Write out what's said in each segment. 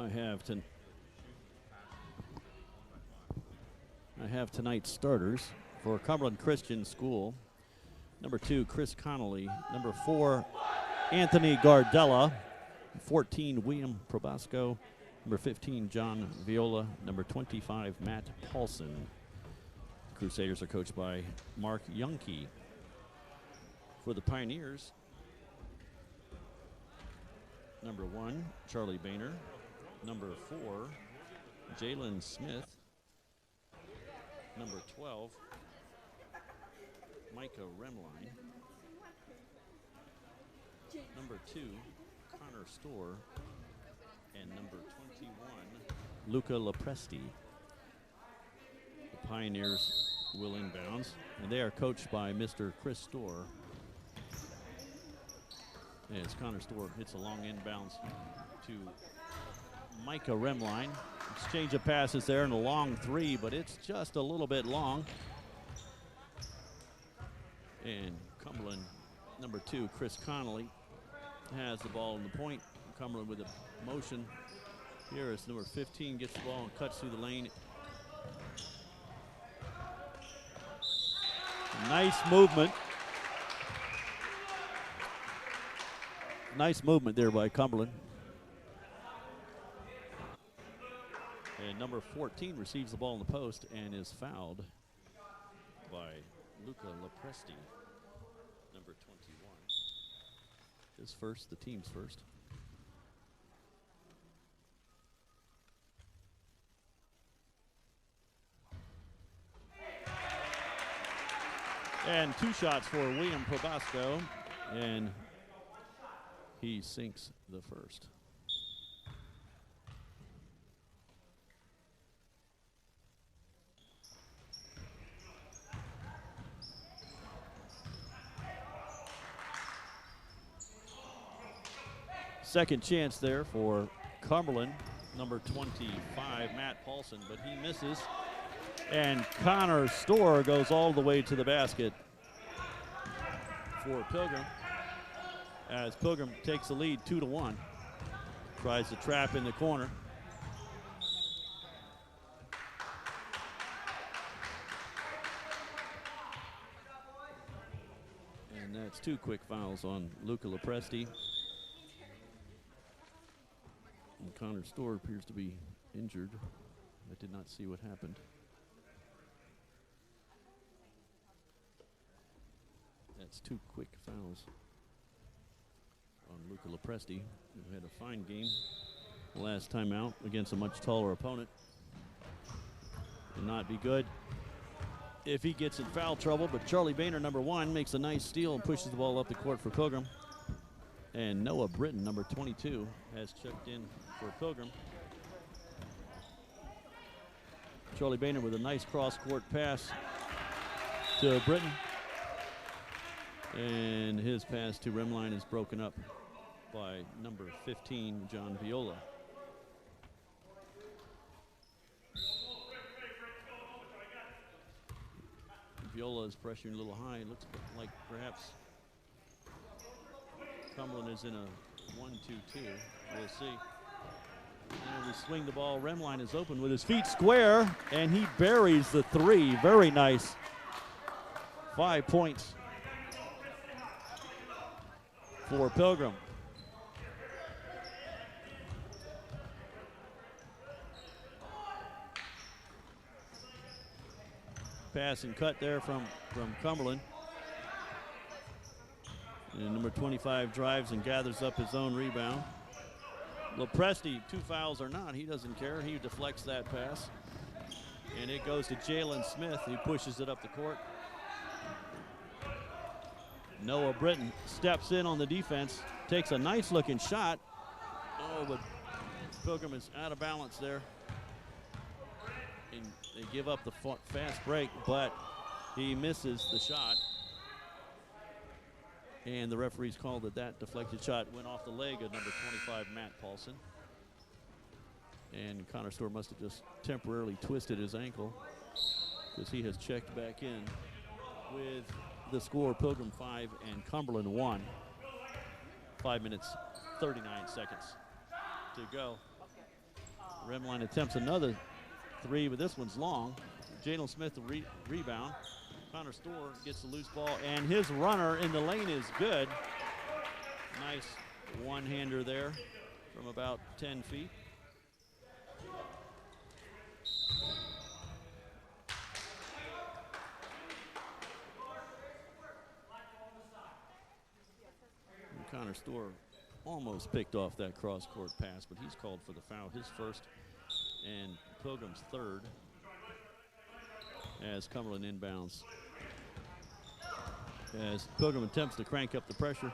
I have tonight's starters for Cumberland Christian School. Number 2, Chris Connolly. Number 4, Anthony Gardella. 14, William Probasco. Number 15, John Viola. Number 25, Matt Paulson. Crusaders are coached by Mark Youngkey. For the Pioneers, number 1, Charlie Boehner. Number 4, Jalen Smith. Number 12, Micah Remline. Number 2, Connor Storr. And number 21, Luca Lopresti. The Pioneers will inbounds, and they are coached by Mr. Chris Storr. As Connor Storr hits a long inbounds to Micah Remline. Exchange of passes there and a long 3, but it's just a little bit long. And Cumberland, number 2, Chris Connolly, has the ball in the point. Cumberland with a motion. Here is number 15, gets the ball and cuts through the lane. Nice movement. Nice movement there by Cumberland. And number 14 receives the ball in the post and is fouled by Luca Lopresti, number 21. His first, the team's first. And 2 shots for William Probasco, and he sinks the first. Second chance there for Cumberland, number 25, Matt Paulson, but he misses. And Connor Storr goes all the way to the basket for Pilgrim, as Pilgrim takes the lead 2-1. Tries to trap in the corner. And that's 2 quick fouls on Luca Lopresti. And Connor Storr appears to be injured. I did not see what happened. That's 2 quick fouls on Luca Lopresti, who had a fine game last time out against a much taller opponent. Will not be good if he gets in foul trouble, but Charlie Boehner, number 1, makes a nice steal and pushes the ball up the court for Pilgrim. And Noah Britton, number 22, has checked in for Pilgrim. Charlie Boehner with a nice cross-court pass to Britton. And his pass to Remline is broken up by number 15, John Viola. Viola is pressuring a little high. It looks like perhaps Cumberland is in a 1-2-2. We'll see. And we swing the ball. Remline is open with his feet square, and he buries the 3. Very nice. 5 points for Pilgrim. Pass and cut there from Cumberland. And number 25 drives and gathers up his own rebound. Lopresti, 2 fouls or not, he doesn't care. He deflects that pass. And it goes to Jalen Smith. He pushes it up the court. Noah Britton steps in on the defense, takes a nice looking shot. Oh, but Pilgrim is out of balance there. And they give up the fast break, but he misses the shot. And the referees called that deflected shot went off the leg of number 25, Matt Paulson. And Connor Storr must have just temporarily twisted his ankle, because he has checked back in with the score: Pilgrim 5 and Cumberland 1. 5 minutes, 39 seconds to go. Remline attempts another three, but this one's long. Jalen Smith the rebound. Connor Storr gets the loose ball, and his runner in the lane is good. Nice one-hander there from about 10 feet. And Connor Storr almost picked off that cross-court pass, but he's called for the foul, his first and Pilgrim's third, as Cumberland inbounds. As Pilgrim attempts to crank up the pressure.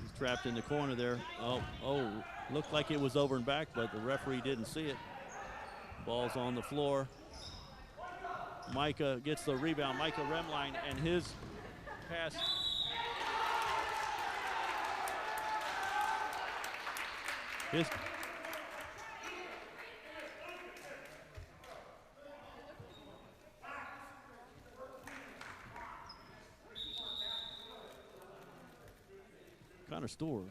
He's trapped in the corner there. Oh, looked like it was over and back, but the referee didn't see it. Ball's on the floor. Micah gets the rebound. Micah Remline, and his pass. Connor Storr.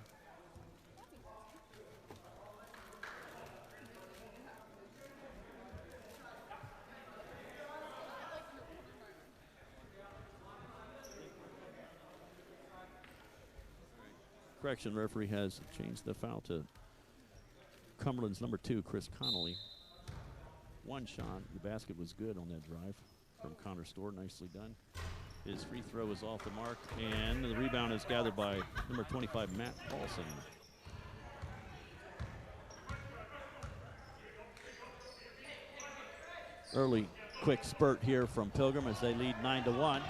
Correction, referee has changed the foul to Cumberland's number 2, Chris Connolly. One shot. The basket was good on that drive from Connor Storr. Nicely done. His free throw is off the mark, and the rebound is gathered by number 25, Matt Paulson. Early quick spurt here from Pilgrim as they lead 9-1.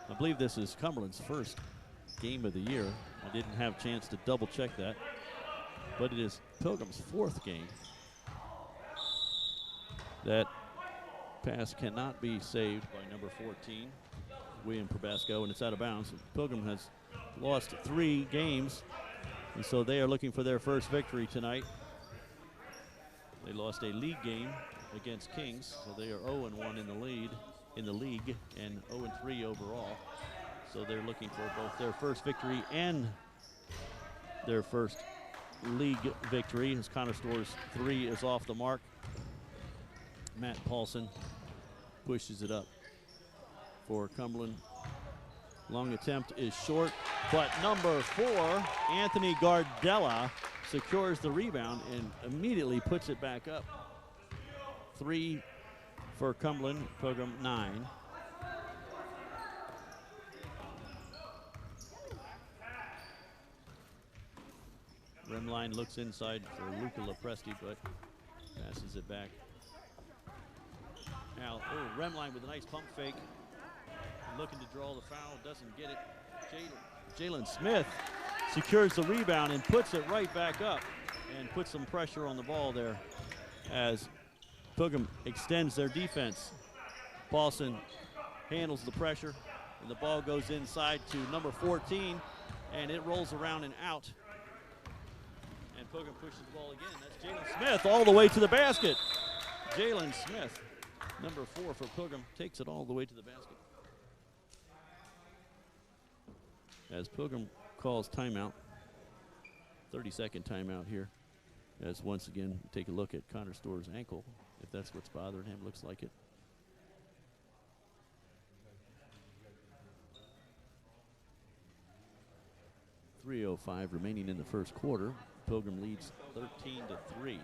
I believe this is Cumberland's first game of the year. I didn't have a chance to double check that, but it is Pilgrim's 4th game. That pass cannot be saved by number 14, William Probasco, and it's out of bounds. Pilgrim has lost 3 games, and so they are looking for their first victory tonight. They lost a league game against Kings, so they are 0-1 in the league, and 0-3 overall. So they're looking for both their first victory and their first league victory, as Connor Storr's 3 is off the mark. Matt Paulson pushes it up for Cumberland. Long attempt is short, but number 4, Anthony Gardella, secures the rebound and immediately puts it back up. 3 for Cumberland, Pilgrim 9. Remline looks inside for Luca Lopresti, but passes it back. Now, Remline with a nice pump fake. Looking to draw the foul, doesn't get it. Jalen Smith secures the rebound and puts it right back up and puts some pressure on the ball there as Pilgrim extends their defense. Paulson handles the pressure, and the ball goes inside to number 14, and it rolls around and out. And Pilgrim pushes the ball again. That's Jalen Smith all the way to the basket. Jalen Smith, number 4 for Pilgrim, takes it all the way to the basket. As Pilgrim calls timeout, 30-second timeout here, as once again take a look at Connor Storr's ankle, if that's what's bothering him. Looks like it. .305 remaining in the first quarter. Pilgrim leads 13-3.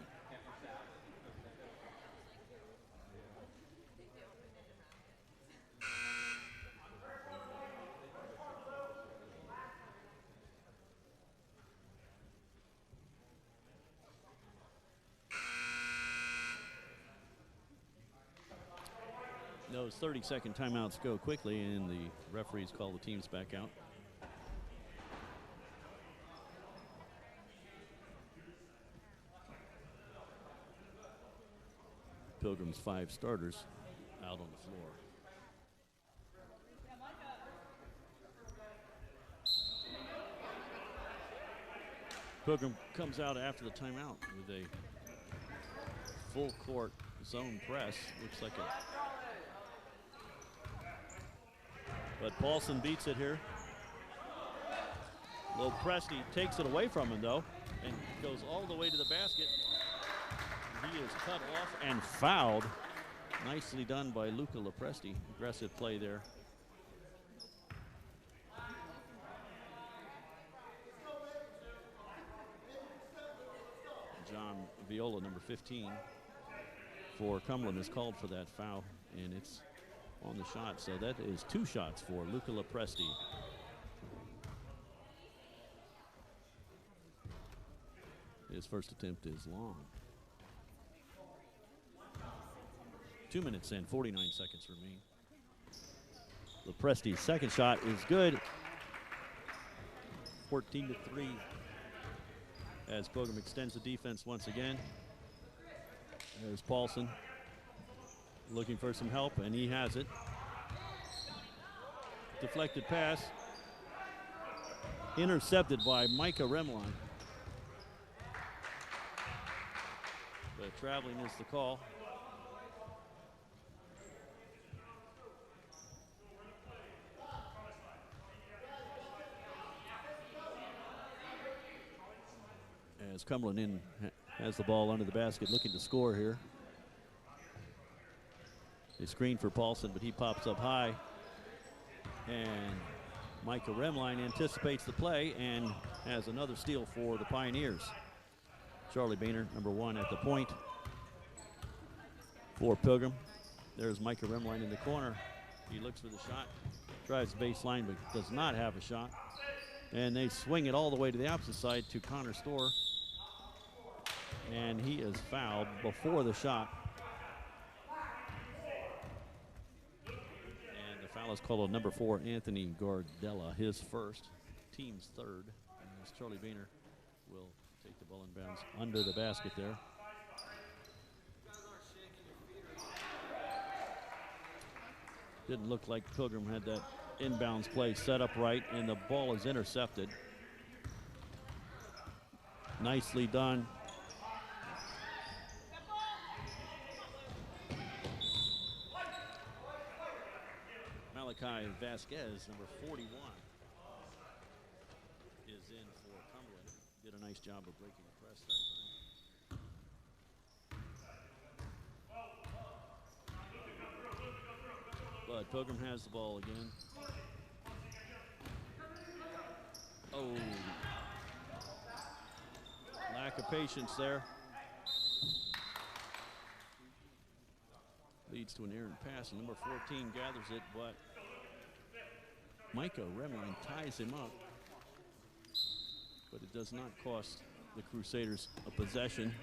Those 30-second timeouts go quickly, and the referees call the teams back out. Pilgrim's 5 starters out on the floor. Pilgrim comes out after the timeout with a full court zone press. Looks like a... But Paulson beats it here. Lopresti takes it away from him, though. and goes all the way to the basket. He is cut off and fouled. Nicely done by Luca Lopresti. Aggressive play there. John Viola, number 15, for Cumberland, is called for that foul, and it's on the shot. So that is 2 shots for Luca Lopresti. His first attempt is long. 2 minutes and 49 seconds remain. Lopresti's second shot is good. 14-3 as Pilgrim extends the defense once again. There's Paulson looking for some help, and he has it. Deflected pass. Intercepted by Micah Remline. But traveling is the call. As Cumberland has the ball under the basket, looking to score here. They screen for Paulson, but he pops up high. And Micah Remline anticipates the play and has another steal for the Pioneers. Charlie Boehner, number 1 at the point for Pilgrim. There's Micah Remline in the corner. He looks for the shot, drives the baseline, but does not have a shot. And they swing it all the way to the opposite side to Connor Storr. And he is fouled before the shot. And the foul is called on number 4, Anthony Gardella, his first, team's third. As Charlie Boehner will take the ball in bounds under the basket there. Didn't look like Pilgrim had that inbounds play set up right, and the ball is intercepted. Nicely done. Malachi Vasquez, number 41, is in for Cumberland. Did a nice job of breaking the press that time. But Pilgrim has the ball again. Oh. Lack of patience there. Leads to an errant pass, and number 14 gathers it, but Micah Remline ties him up. But it does not cost the Crusaders a possession.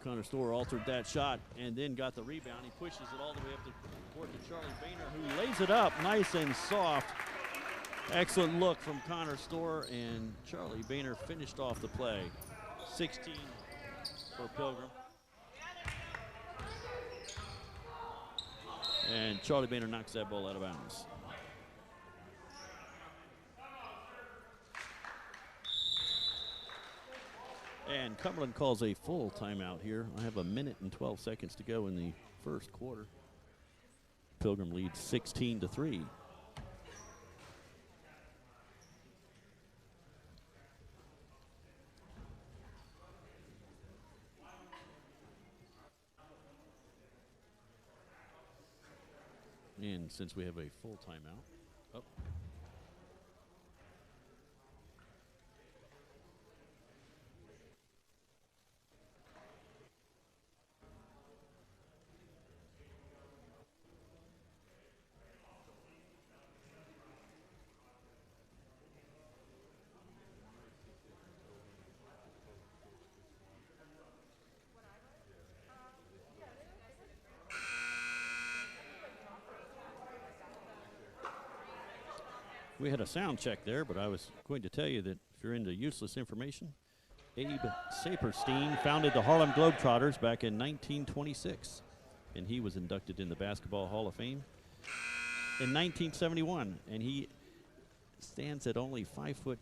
Connor Storr altered that shot and then got the rebound. He pushes it all the way up to court to Charlie Boehner, who lays it up nice and soft. Excellent look from Connor Storr, and Charlie Boehner finished off the play. 16 for Pilgrim. And Charlie Boehner knocks that ball out of bounds. And Cumberland calls a full timeout here. I have 1 minute and 12 seconds to go in the first quarter. Pilgrim leads 16-3. And since we have a full timeout, we had a sound check there, but I was going to tell you that if you're into useless information, Abe Saperstein founded the Harlem Globetrotters back in 1926, and he was inducted in the Basketball Hall of Fame in 1971, and he stands at only 5'3",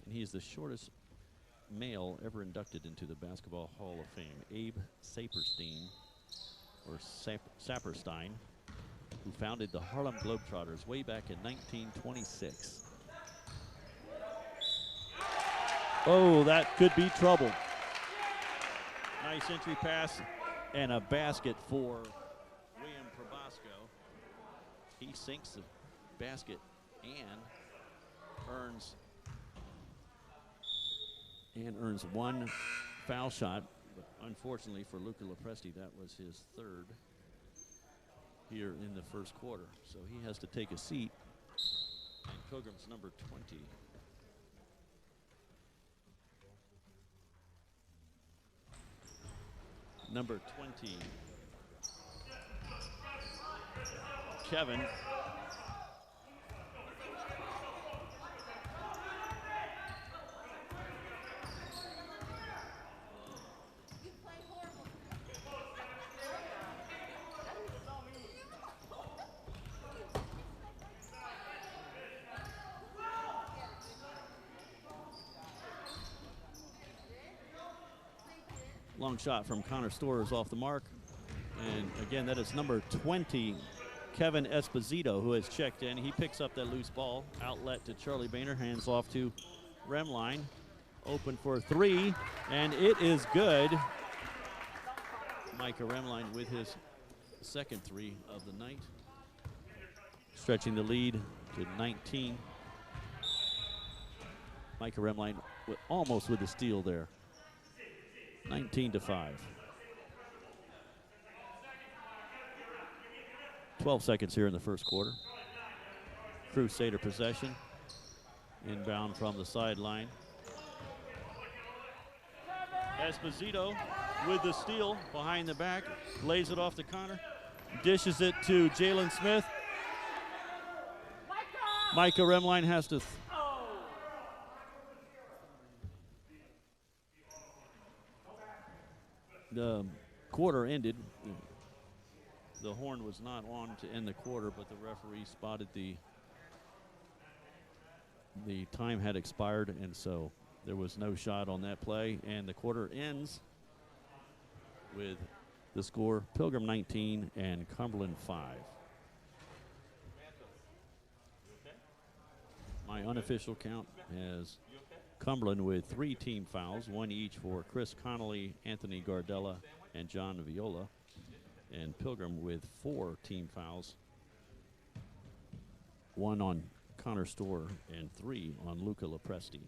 and he is the shortest male ever inducted into the Basketball Hall of Fame. Abe Saperstein, or Saperstein. who founded the Harlem Globetrotters way back in 1926. Oh, that could be trouble. Nice entry pass and a basket for William Probasco. He sinks the basket and earns one foul shot. But unfortunately for Luca Lopresti, that was his third here in the first quarter. So he has to take a seat. And Pilgrim's number 20. Number 20, Kevin. Long shot from Connor Storrs off the mark. And again, that is number 20, Kevin Esposito, who has checked in. He picks up that loose ball. Outlet to Charlie Boehner, hands off to Remline. Open for three, and it is good. Micah Remline with his second three of the night. Stretching the lead to 19. Micah Remline almost with the steal there. 19-5. 12 seconds here in the first quarter. Crusader possession. Inbound from the sideline. Esposito with the steal behind the back. Lays it off to Connor. Dishes it to Jalen Smith. Micah Remline has to... The quarter ended. The horn was not on to end the quarter, but the referee spotted the time had expired, and so there was no shot on that play. And the quarter ends with the score: Pilgrim 19 and Cumberland 5. My unofficial count has Cumberland with 3 team fouls, 1 each for Chris Connolly, Anthony Gardella, and John Viola. And Pilgrim with 4 team fouls, 1 on Connor Storr and 3 on Luca Lopresti.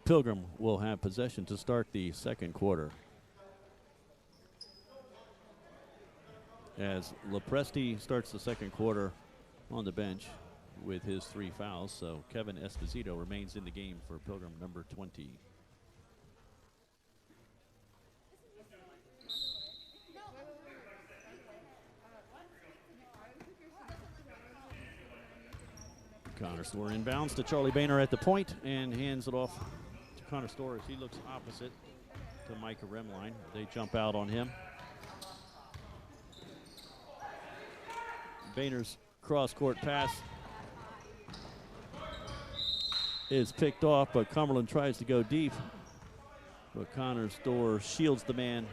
Pilgrim will have possession to start the second quarter. As Lopresti starts the second quarter on the bench with his 3 fouls, so Kevin Esposito remains in the game for Pilgrim number 20. Connor Storr inbounds to Charlie Boehner at the point and hands it off to Connor Storr as he looks opposite to Micah Remline. They jump out on him. Boehner's cross-court pass is picked off, but Cumberland tries to go deep. But Connor Storr shields the man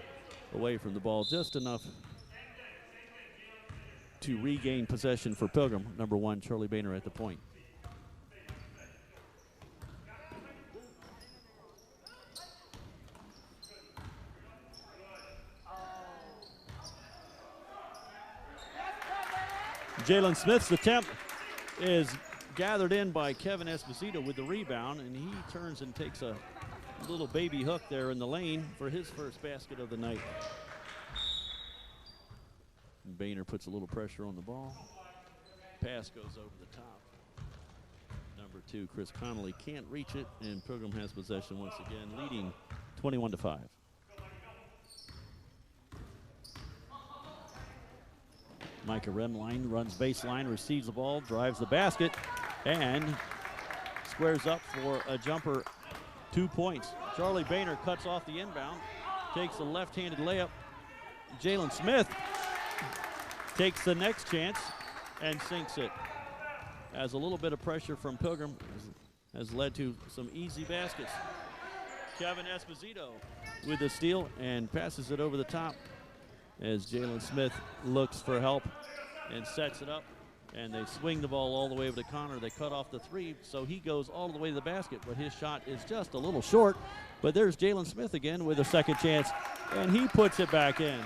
away from the ball just enough to regain possession for Pilgrim. Number 1, Charlie Boehner at the point. Jalen Smith's attempt is gathered in by Kevin Esposito with the rebound, and he turns and takes a little baby hook there in the lane for his first basket of the night. And Boehner puts a little pressure on the ball. Pass goes over the top. Number 2, Chris Connolly can't reach it, and Pilgrim has possession once again, leading 21-5. Micah Remline runs baseline, receives the ball, drives the basket, and squares up for a jumper, 2 points. Charlie Boehner cuts off the inbound, takes a left-handed layup. Jalen Smith takes the next chance and sinks it. As a little bit of pressure from Pilgrim has led to some easy baskets. Kevin Esposito with the steal and passes it over the top as Jalen Smith looks for help and sets it up. And they swing the ball all the way over to Connor. They cut off the 3, so he goes all the way to the basket, but his shot is just a little short. But there's Jalen Smith again with a second chance, and he puts it back in.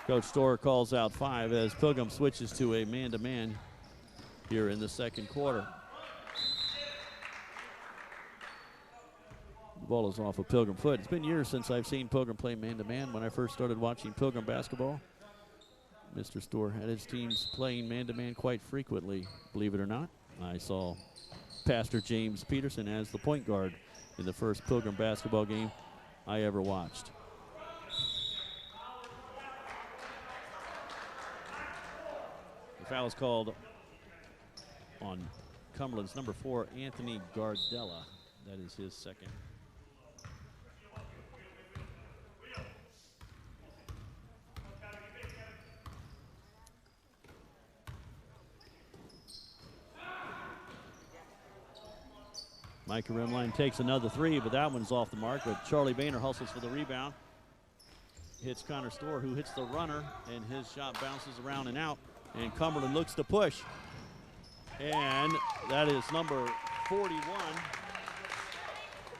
Coach Storer calls out 5 as Pilgrim switches to a man-to-man here in the second quarter. The ball is off of Pilgrim foot. It's been years since I've seen Pilgrim play man-to-man. When I first started watching Pilgrim basketball, Mr. Storer had his teams playing man-to-man quite frequently, believe it or not. I saw Pastor James Peterson as the point guard in the first Pilgrim basketball game I ever watched. The foul is called on Cumberland's number 4, Anthony Gardella. That is his second. Micah Remline takes another 3, but that one's off the mark. But Charlie Boehner hustles for the rebound. Hits Connor Storer, who hits the runner, and his shot bounces around and out. And Cumberland looks to push. And that is number 41,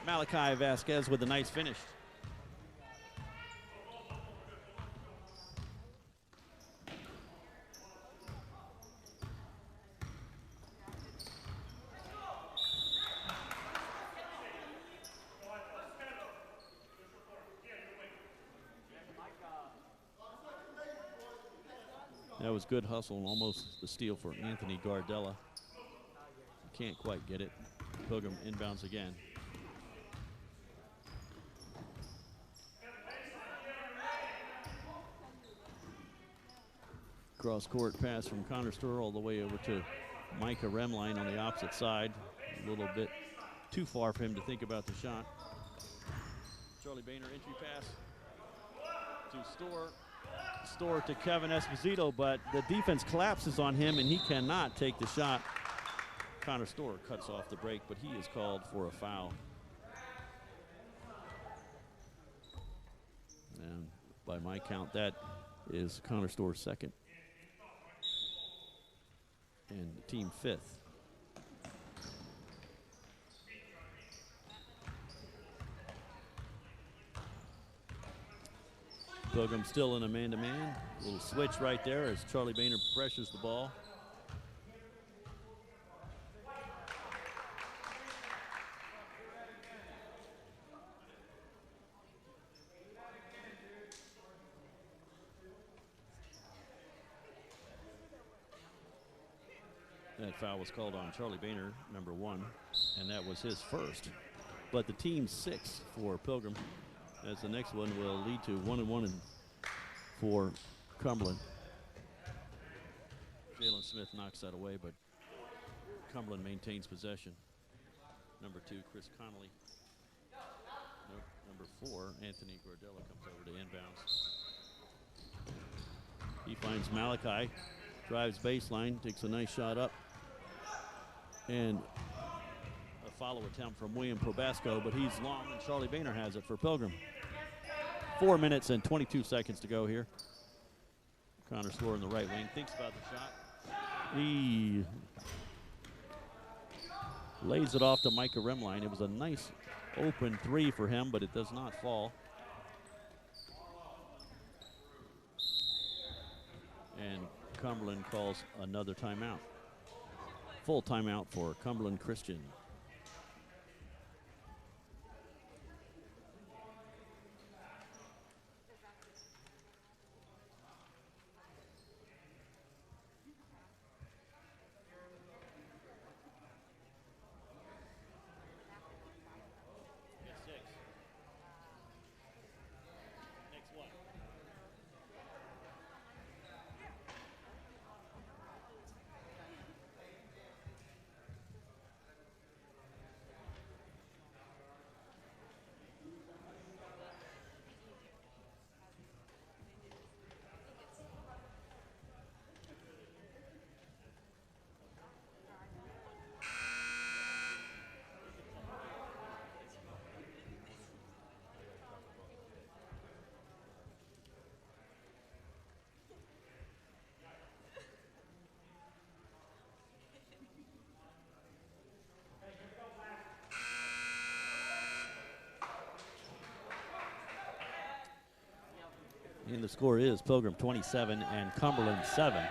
Malachi Vasquez with a nice finish. That was good hustle and almost the steal for Anthony Gardella. Can't quite get it. Pilgrim inbounds again. Cross court pass from Connor Storer all the way over to Micah Remline on the opposite side. A little bit too far for him to think about the shot. Charlie Boehner entry pass to Storer. Storer to Kevin Esposito, but the defense collapses on him and he cannot take the shot. Connor Storer cuts off the break, but he is called for a foul. And by my count, that is Connor Storer's second and team 5th. Pilgrim still in a man-to-man. Little switch right there as Charlie Boehner pressures the ball. That foul was called on Charlie Boehner, number 1, and that was his first. But the team's 6 for Pilgrim, as the next one will lead to 1-1 for Cumberland. Jalen Smith knocks that away, but Cumberland maintains possession. Number 2, Chris Connolly. Nope, number 4, Anthony Gardella comes over to inbounds. He finds Malachi, drives baseline, takes a nice shot up, and a follow attempt from William Probasco, but he's long, and Charlie Boehner has it for Pilgrim. 4 minutes and 22 seconds to go here. Connor Storer in the right wing thinks about the shot. He lays it off to Micah Remline. It was a nice open 3 for him, but it does not fall. And Cumberland calls another timeout. Full timeout for Cumberland Christian. And the score is Pilgrim 27 and Cumberland 7.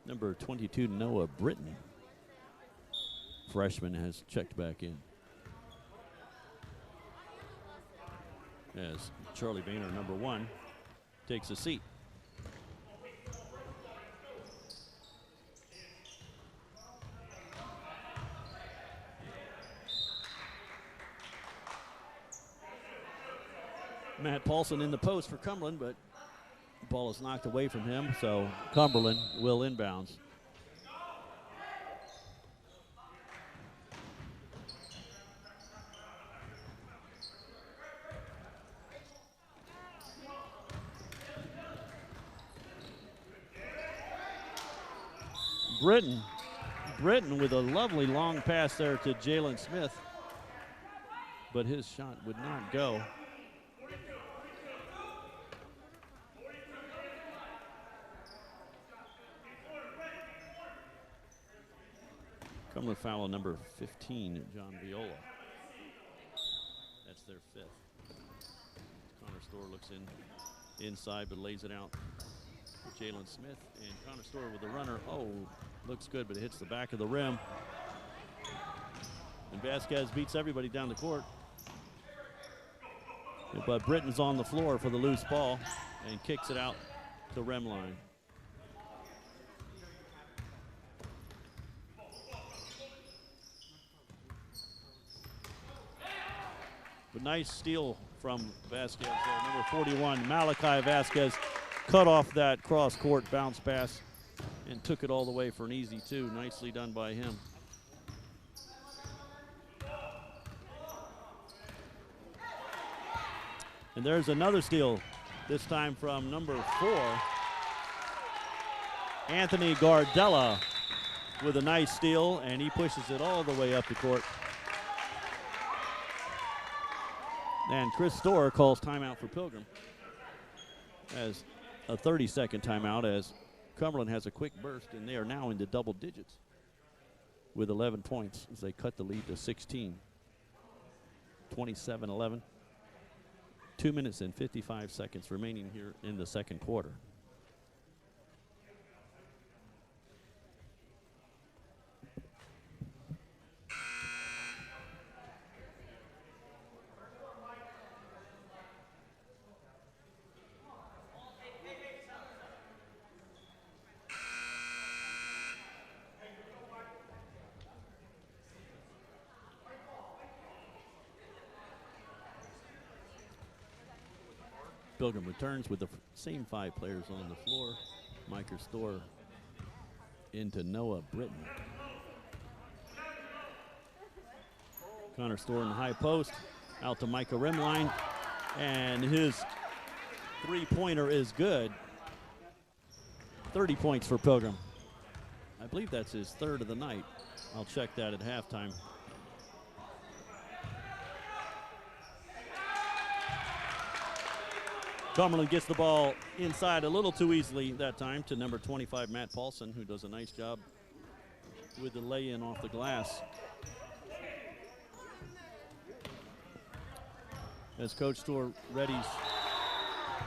Number 22, Noah Britton, freshman, has checked back in. As Charlie Boehner, number 1, takes a seat. Matt Paulson in the post for Cumberland, but the ball is knocked away from him, so Cumberland will inbounds. Britton with a lovely long pass there to Jalen Smith, but his shot would not go. Cumberland foul on number 15, John Viola. That's their 5th. Connor Storr looks inside but lays it out for Jalen Smith. And Connor Storr with the runner. Oh, looks good, but it hits the back of the rim. And Vasquez beats everybody down the court. But Britton's on the floor for the loose ball and kicks it out to rim line. But nice steal from Vasquez there, number 41, Malachi Vasquez, cut off that cross-court bounce pass and took it all the way for an easy 2. Nicely done by him. And there's another steal, this time from number 4, Anthony Gardella with a nice steal, and he pushes it all the way up the court. And Chris Storr calls timeout for Pilgrim as a 30-second timeout, as Cumberland has a quick burst, and they are now into double digits with 11 points as they cut the lead to 16. 27-11. 2 minutes and 55 seconds remaining here in the second quarter. Pilgrim returns with the same 5 players on the floor. Micah Storr into Noah Britton. Connor Storr in the high post, out to Micah rimline, and his 3-pointer is good. 30 points for Pilgrim. I believe that's his 3rd of the night. I'll check that at halftime. Cumberland gets the ball inside a little too easily that time to number 25, Matt Paulson, who does a nice job with the lay-in off the glass. As Coach Storr readies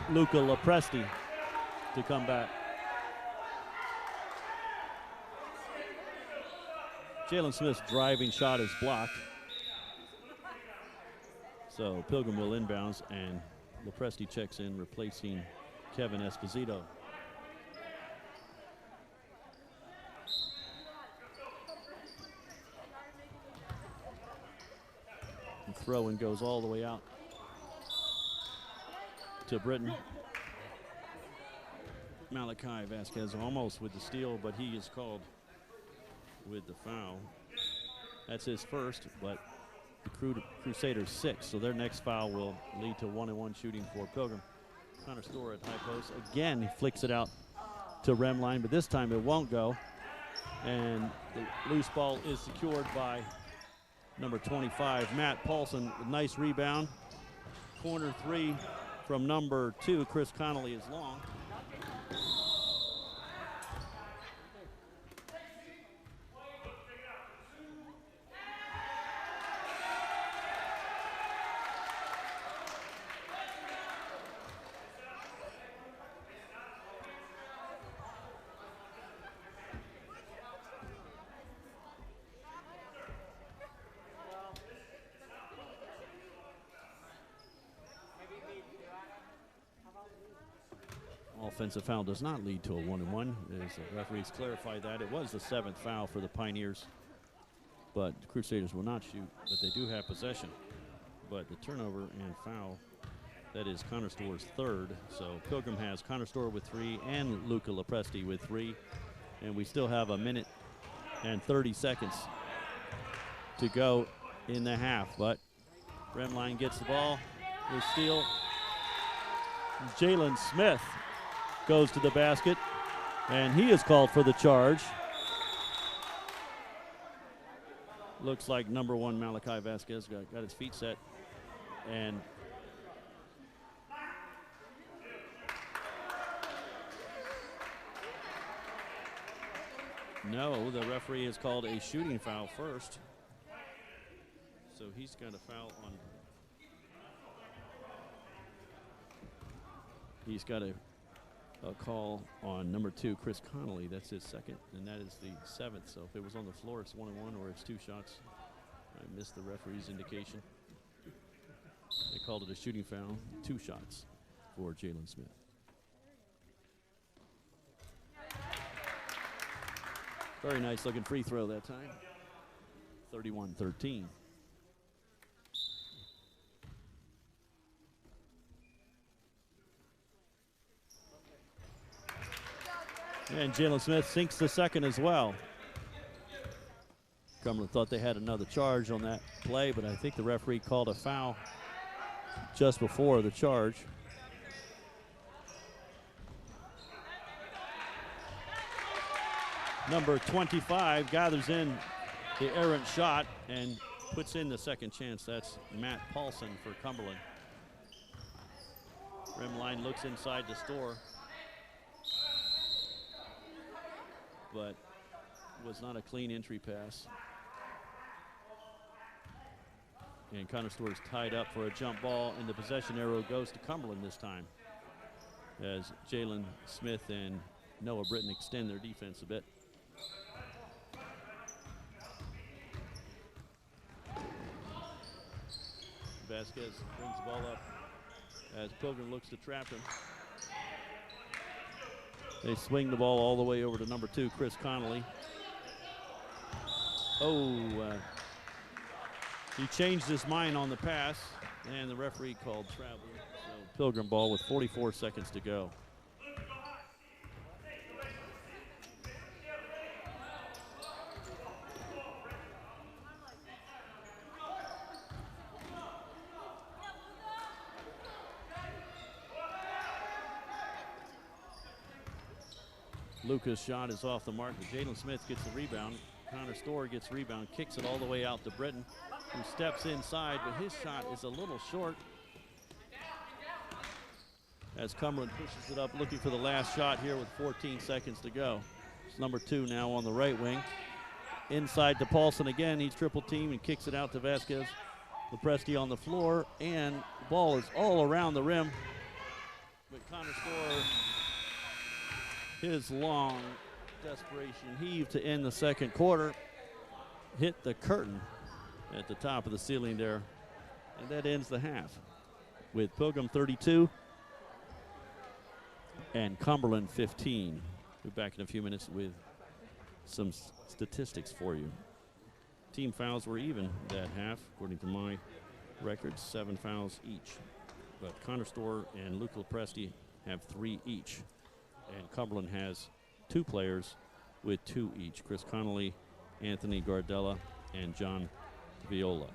Luca Lopresti to come back. Jalen Smith's driving shot is blocked. So Pilgrim will inbounds, and Lopresti checks in, replacing Kevin Esposito. And throw-in goes all the way out to Britton. Malachi Vasquez almost with the steal, but he is called with the foul. That's his first, but the Crusaders 6, so their next foul will lead to 1-and-1 shooting for Pilgrim. Connor Storr at high post. Again, he flicks it out to rim line, but this time it won't go. And the loose ball is secured by number 25, Matt Paulson. Nice rebound. Corner 3 from number 2, Chris Connolly, is long. offensive foul does not lead to a 1-and-1. As the referees clarify that, it was the 7th foul for the Pioneers. But the Crusaders will not shoot, but they do have possession. But the turnover and foul, that is Connor Store's 3rd. So Pilgrim has Connor Store with 3 and Luca Lopresti with 3. And we still have a minute and 30 seconds to go in the half. But Remline gets the ball with steal. Jalen Smith goes to the basket, and he is called for the charge. Looks like number 1 Malachi Vasquez got his feet set. And no, the referee has called a shooting foul first. So he's got a foul on. He's got a call on number 2, Chris Connolly. That's his 2nd, and that is the 7th. So if it was on the floor, it's 1-and-1, or it's 2 shots. I missed the referee's indication. They called it a shooting foul, 2 shots for Jalen Smith. Very nice looking free throw that time. 31-13. And Jalen Smith sinks the 2nd as well. Cumberland thought they had another charge on that play, but I think the referee called a foul just before the charge. Number 25 gathers in the errant shot and puts in the 2nd chance. That's Matt Paulson for Cumberland. Remline looks inside the store, but was not a clean entry pass. And Connor Store is tied up for a jump ball, and the possession arrow goes to Cumberland this time, as Jalen Smith and Noah Britton extend their defense a bit. Vasquez brings the ball up as Pilgrim looks to trap him. They swing the ball all the way over to number 2, Chris Connolly. He changed his mind on the pass, and the referee called travel. So Pilgrim ball with 44 seconds to go. Luca's shot is off the mark, but Jalen Smith gets the rebound. Connor Store gets rebound, kicks it all the way out to Britton, who steps inside, but his shot is a little short. As Cumberland pushes it up, looking for the last shot here with 14 seconds to go. It's number 2 now on the right wing. Inside to Paulson again, he's triple teamed and kicks it out to Vasquez. Lopresti on the floor, and the ball is all around the rim. But Connor Store, his long desperation heave to end the 2nd quarter, hit the curtain at the top of the ceiling there, and that ends the half with Pilgrim 32 and Cumberland 15. We'll be back in a few minutes with some statistics for you. Team fouls were even that half, according to my records, 7 fouls each. But Connor Store and Luca Lopresti have 3 each. And Cumberland has 2 players with 2 each. Chris Connolly, Anthony Gardella, and John Viola.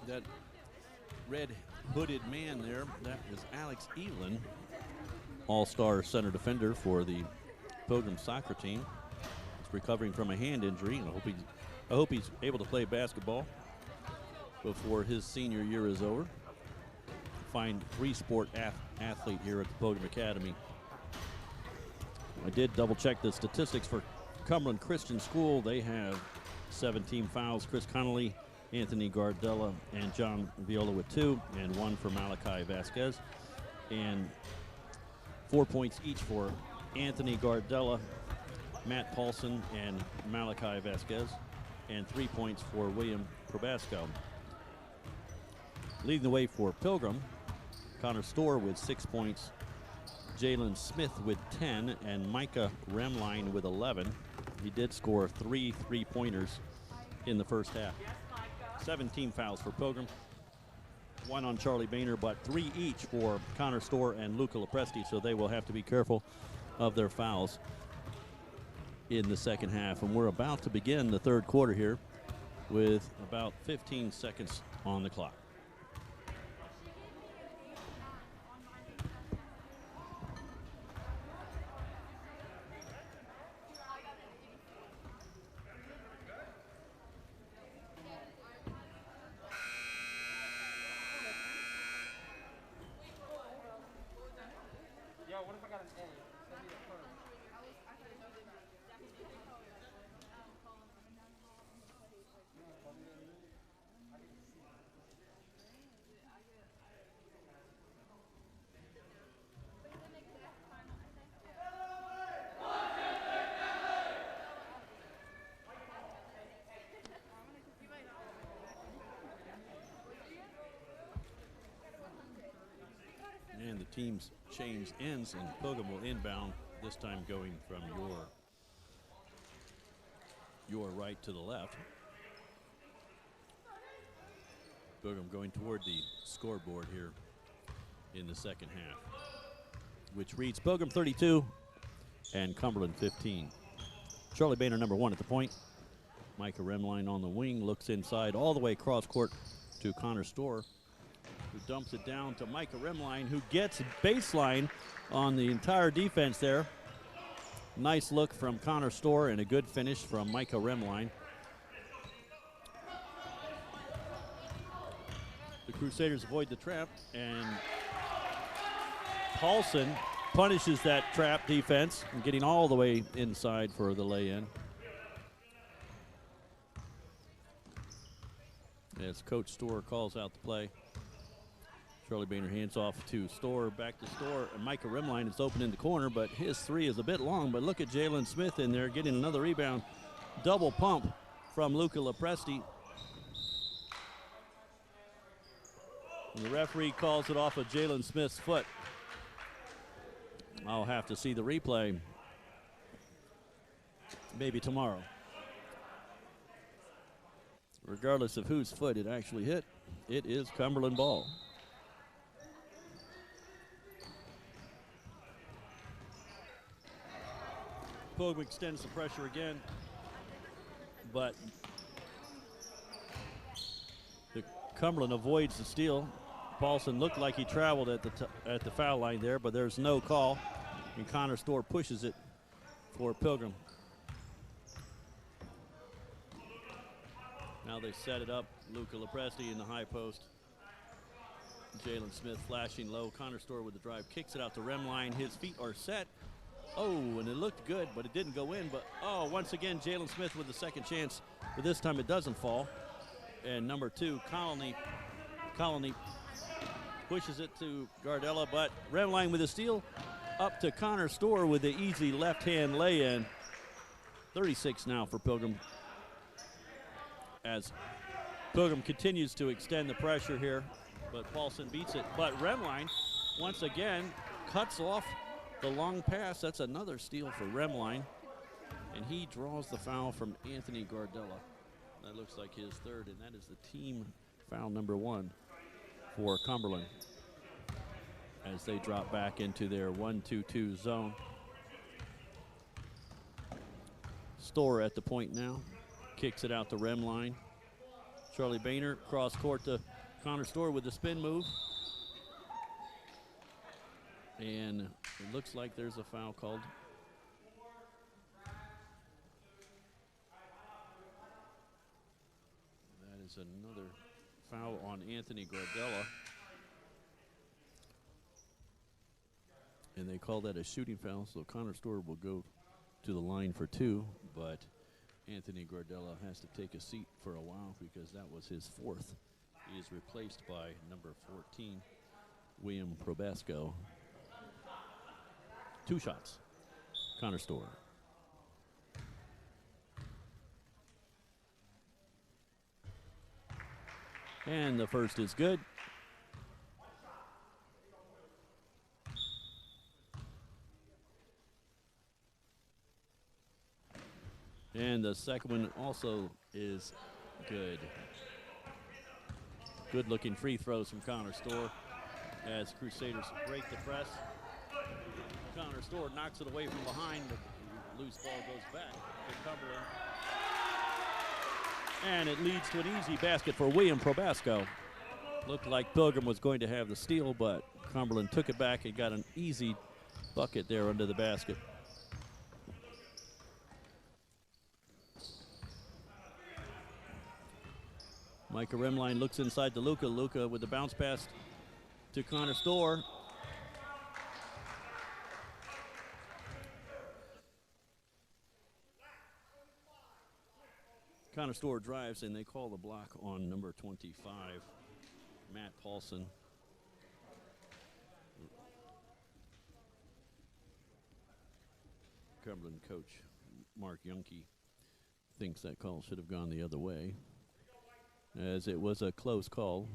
that red hooded man there, that is Alex Elan, all-star center defender for the Pilgrim soccer team. He's recovering from a hand injury, and I hope he's able to play basketball before his senior year is over. Fine three-sport athlete here at the Pilgrim Academy. I did double-check the statistics for Cumberland Christian School. They have 17 fouls. Chris Connolly, Anthony Gardella, and John Viola with 2, and 1 for Malachi Vasquez. And 4 points each for Anthony Gardella, Matt Paulson, and Malachi Vasquez, and 3 points for William Probasco. Leading the way for Pilgrim, Connor Storr with 6 points, Jalen Smith with 10, and Micah Remline with 11. He did score 3 3-pointers in the first half. 17 fouls for Pilgrim, 1 on Charlie Boehner, but 3 each for Connor Storr and Luca Lopresti, so they will have to be careful of their fouls in the second half. And we're about to begin the third quarter here with about 15 seconds on the clock. And the team's change ends, and Pilgrim will inbound, this time going from your right to the left. Pilgrim going toward the scoreboard here in the second half, which reads Pilgrim 32 and Cumberland 15. Charlie Boehner, number 1 at the point. Micah Remline on the wing, looks inside all the way cross court to Connor Storr, who dumps it down to Micah Remline, who gets baseline on the entire defense there. Nice look from Connor Storr and a good finish from Micah Remline. The Crusaders avoid the trap, and Paulson punishes that trap defense and getting all the way inside for the lay-in. As Coach Storr calls out the play. Charlie Boehner hands off to Storr, back to Storr, and Micah Remline is open in the corner, but his 3 is a bit long. But look at Jalen Smith in there getting another rebound. Double pump from Luca Lopresti. And the referee calls it off of Jalen Smith's foot. I'll have to see the replay maybe tomorrow. Regardless of whose foot it actually hit, it is Cumberland ball. Pilgrim extends the pressure again, but the Cumberland avoids the steal. Paulson looked like he traveled at the foul line there, but there's no call, and Connor Storr pushes it for Pilgrim. Now they set it up. Luca Lopresti in the high post. Jalen Smith flashing low. Connor Storr with the drive, kicks it out to Remline. His feet are set. Oh, and it looked good, but it didn't go in. But, oh, once again, Jalen Smith with the second chance. But this time it doesn't fall. And number 2, Colony pushes it to Gardella, but Remline with a steal up to Connor Storr with the easy left-hand lay-in. 36 now for Pilgrim, as Pilgrim continues to extend the pressure here, but Paulson beats it. But Remline, once again, cuts off the long pass. That's another steal for Remline, and he draws the foul from Anthony Gardella. That looks like his 3rd, and that is the team foul number 1 for Cumberland as they drop back into their 1-2-2 zone. Storr at the point now, kicks it out to Remline. Charlie Boehner cross court to Connor Store with the spin move. And it looks like there's a foul called. That is another foul on Anthony Gardella. And they call that a shooting foul, so Connor Store will go to the line for 2, but Anthony Gardella has to take a seat for a while because that was his 4th. He is replaced by number 14, William Probasco. 2 shots, Connor Store. And the first is good. And the second one also is good. Good looking free throws from Connor Store as Crusaders break the press. Connor Store knocks it away from behind, but the loose ball goes back to Cumberland. And it leads to an easy basket for William Probasco. Looked like Pilgrim was going to have the steal, but Cumberland took it back and got an easy bucket there under the basket. Micah Remline looks inside to Luca. Luca with the bounce pass to Connor Store. Connor Store drives, and they call the block on number 25, Matt Paulson. Cumberland coach Mark Youngke thinks that call should have gone the other way, as it was a close call.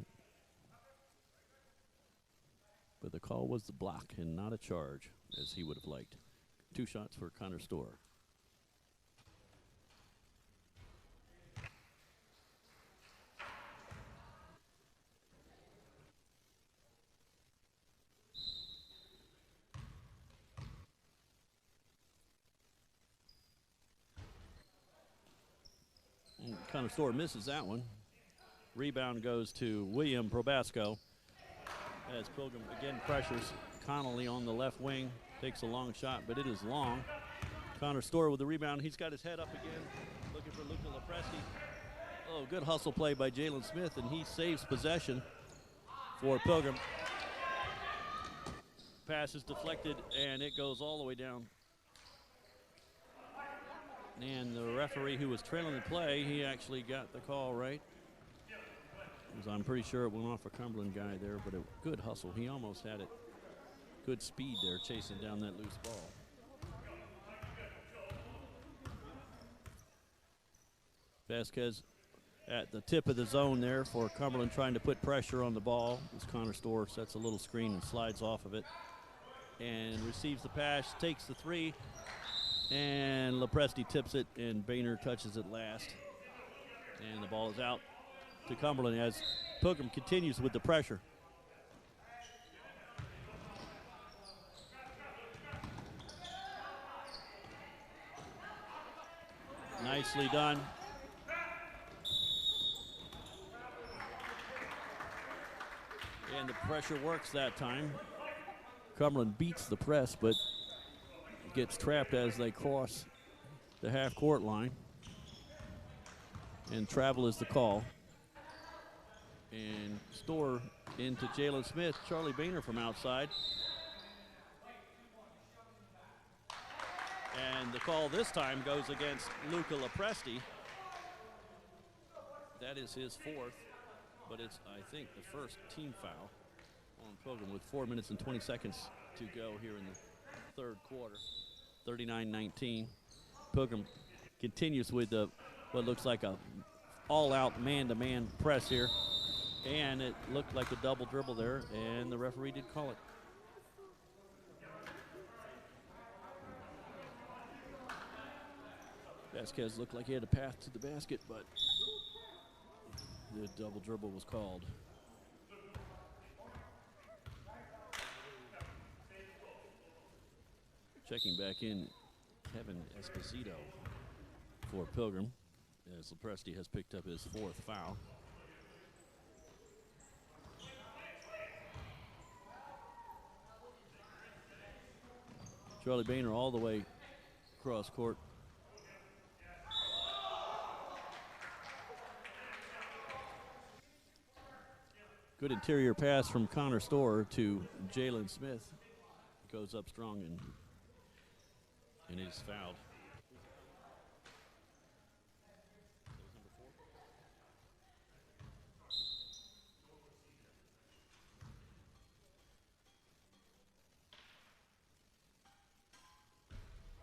But the call was the block and not a charge, as he would have liked. 2 shots for Connor Store. Connor Store misses that one. Rebound goes to William Probasco as Pilgrim again pressures Connolly on the left wing. Takes a long shot, but it is long. Connor Store with the rebound. He's got his head up again, looking for Luca Lopresti. Oh, good hustle play by Jalen Smith, and he saves possession for Pilgrim. Pass is deflected, and it goes all the way down. And the referee who was trailing the play, he actually got the call right. I'm pretty sure it went off a Cumberland guy there, but a good hustle. He almost had it. Good speed there, chasing down that loose ball. Vasquez at the tip of the zone there for Cumberland, trying to put pressure on the ball as Connor Store sets a little screen and slides off of it. And receives the pass, takes the 3. And Lopresti tips it, and Boehner touches it last. And the ball is out to Cumberland as Pilgrim continues with the pressure. Nicely done. And the pressure works that time. Cumberland beats the press, but gets trapped as they cross the half-court line. And travel is the call. And Store into Jalen Smith. Charlie Boehner from outside. And the call this time goes against Luca Lopresti. That is his 4th, but it's, I think, the first team foul on Pilgrim with 4 minutes and 20 seconds to go here in the 3rd quarter. 39-19. Pilgrim continues with what looks like a all-out man-to-man press here. And it looked like a double dribble there, and the referee did call it. Vasquez looked like he had a path to the basket, but the double dribble was called. Checking back in, Kevin Esposito for Pilgrim, as Lopresti has picked up his 4th foul. Charlie Boehner all the way cross court. Good interior pass from Connor Storr to Jalen Smith. Goes up strong and is fouled.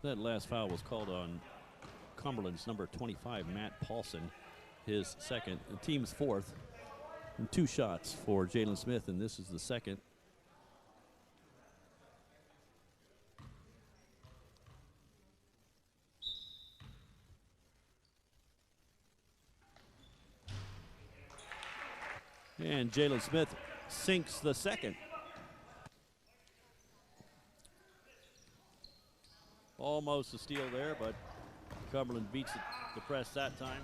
That last foul was called on Cumberland's number 25, Matt Paulson, his second. The team's fourth. And 2 shots for Jalen Smith, and this is the second. And Jalen Smith sinks the second. Almost a steal there, but Cumberland beats the press that time.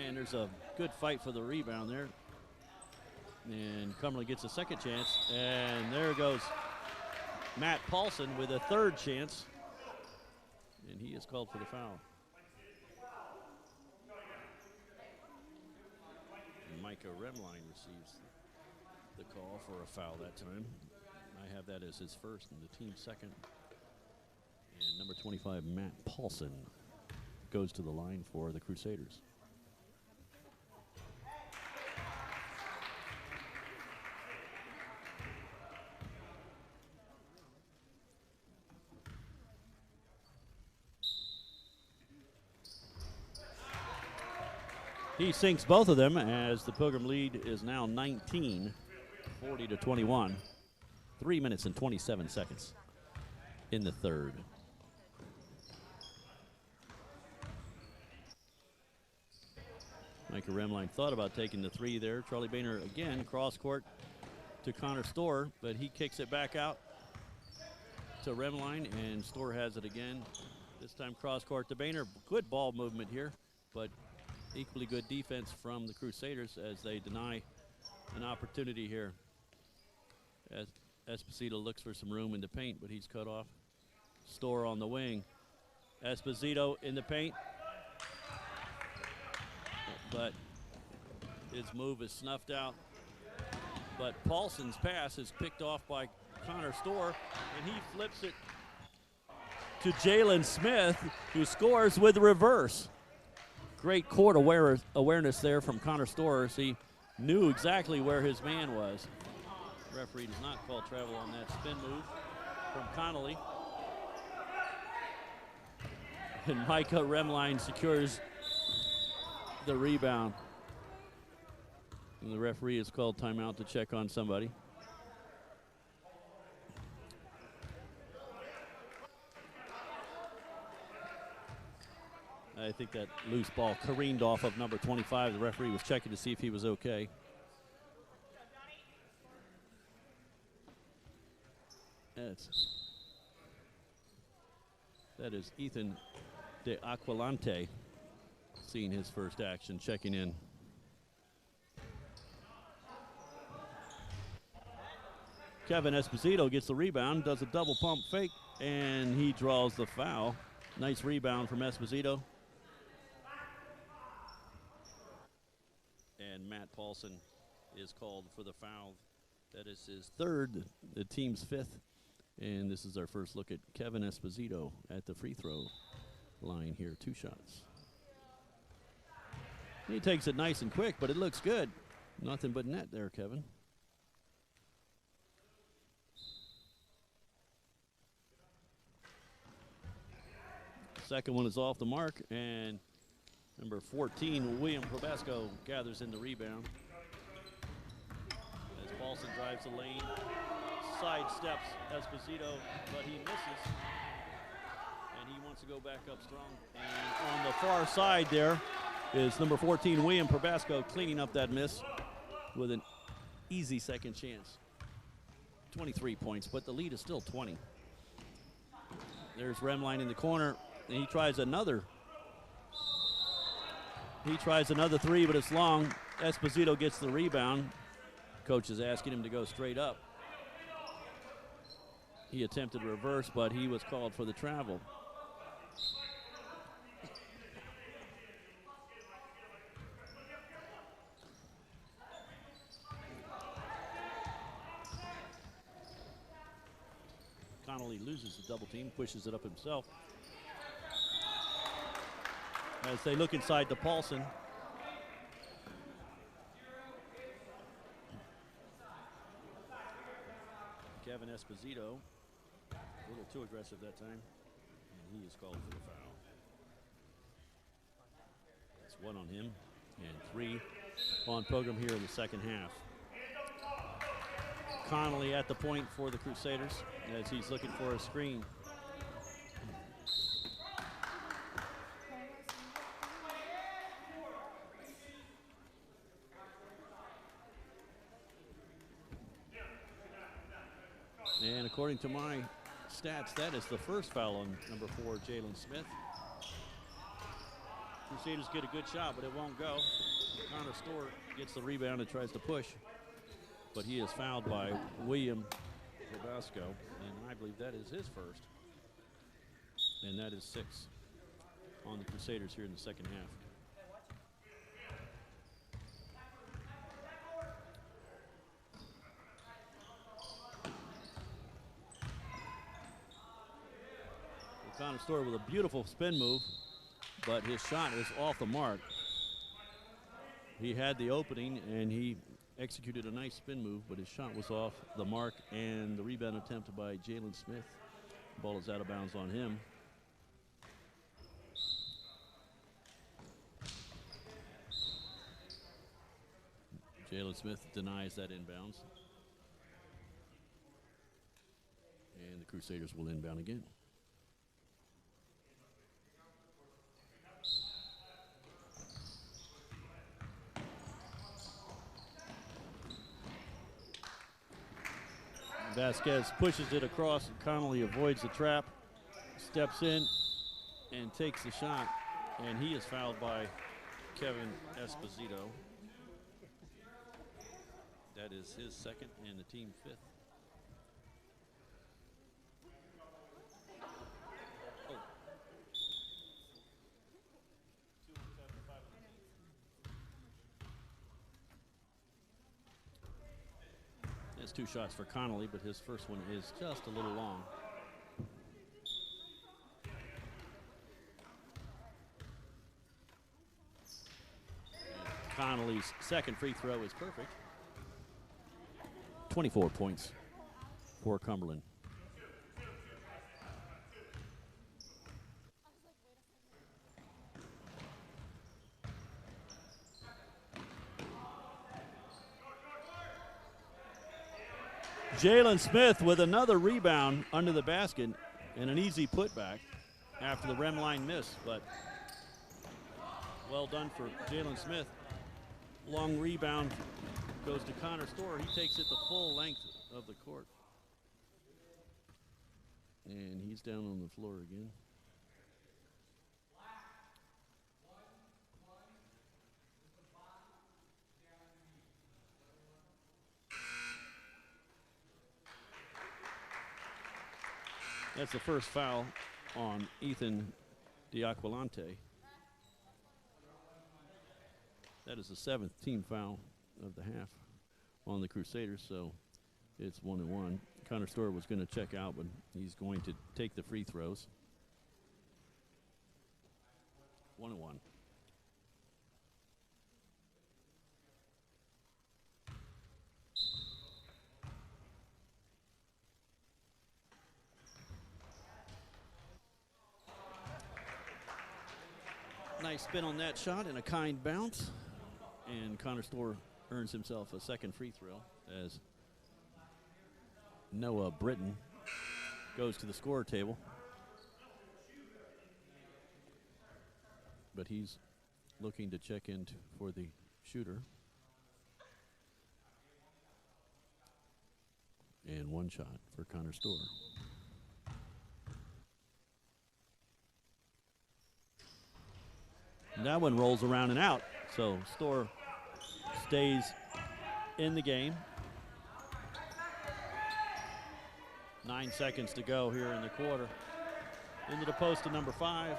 And there's a good fight for the rebound there. And Cumberland gets a second chance. And there goes Matt Paulson with a third chance. And he is called for the foul. And Micah Remline receives the call for a foul that time. I have that as his first and the team's second. And number 25, Matt Paulson, goes to the line for the Crusaders. He sinks both of them as the Pilgrim lead is now 19, 40-21. 3 minutes and 27 seconds in the third. Micah Remline thought about taking the 3 there. Charlie Boehner again cross court to Connor Storr, but he kicks it back out to Remline, and Storr has it again. This time cross court to Boehner. Good ball movement here, but equally good defense from the Crusaders as they deny an opportunity here. As Esposito looks for some room in the paint, but he's cut off. Storr on the wing. Esposito in the paint. But his move is snuffed out. But Paulson's pass is picked off by Connor Storr, and he flips it to Jalen Smith, who scores with the reverse. Great court awareness there from Connor Storr as he knew exactly where his man was. Referee does not call travel on that spin move from Connolly. And Micah Remline secures the rebound. And the referee has called timeout to check on somebody. I think that loose ball careened off of number 25. The referee was checking to see if he was okay. That is Ethan De Aquilante seeing his first action, checking in. Kevin Esposito gets the rebound, does a double pump fake, and he draws the foul. Nice rebound from Esposito. And Matt Paulson is called for the foul. That is his third, the team's fifth. And this is our first look at Kevin Esposito at the free throw line here. 2 shots. He takes it nice and quick, but it looks good. Nothing but net there, Kevin. Second one is off the mark, and number 14, William Probasco, gathers in the rebound. As Paulson drives the lane, sidesteps Esposito, but he misses. And he wants to go back up strong. And on the far side there is number 14, William Probasco, cleaning up that miss with an easy second chance. 23 points, but the lead is still 20. There's Remline in the corner, and he tries another. He tries another 3, but it's long. Esposito gets the rebound. Coach is asking him to go straight up. He attempted a reverse, but he was called for the travel. Connolly loses the double team, pushes it up himself. As they look inside to Paulson. Kevin Esposito, a little too aggressive that time, and he is called for the foul. That's 1 on him, and 3 on Program here in the second half. Connolly at the point for the Crusaders as he's looking for a screen. And according to my stats, that is the first foul on number 4, Jalen Smith. Crusaders get a good shot, but it won't go. Connor Storr gets the rebound and tries to push, but he is fouled by William Robasco, and I believe that is his first. And that is 6 on the Crusaders here in the second half. Connor Storr with a beautiful spin move, but his shot is off the mark. He had the opening and he executed a nice spin move, but his shot was off the mark, and the rebound attempt by Jalen Smith. The ball is out of bounds on him. Jalen Smith denies that inbounds. And the Crusaders will inbound again. Vasquez pushes it across, and Connolly avoids the trap, steps in, and takes the shot, and he is fouled by Kevin Esposito. That is his second and the team 5th. Oh. That's 2 shots for Connolly, but his first one is just a little long. And Connolly's second free throw is perfect. 24 points for Cumberland. Jalen Smith with another rebound under the basket and an easy putback after the rim line miss, but well done for Jalen Smith. Long rebound goes to Connor Storr. He takes it the full length of the court. And he's down on the floor again. That's the first foul on Ethan Diaquilante. That is the 7th team foul of the half on the Crusaders, so it's 1-1. Connor Storr was going to check out, but he's going to take the free throws. 1-1. Nice spin on that shot and a kind bounce. And Connor Storr earns himself a second free throw as Noah Britton goes to the score table. But he's looking to check in for the shooter. And 1 shot for Connor Storr. And that one rolls around and out, so Storr stays in the game. 9 seconds to go here in the quarter. Into the post to number 5.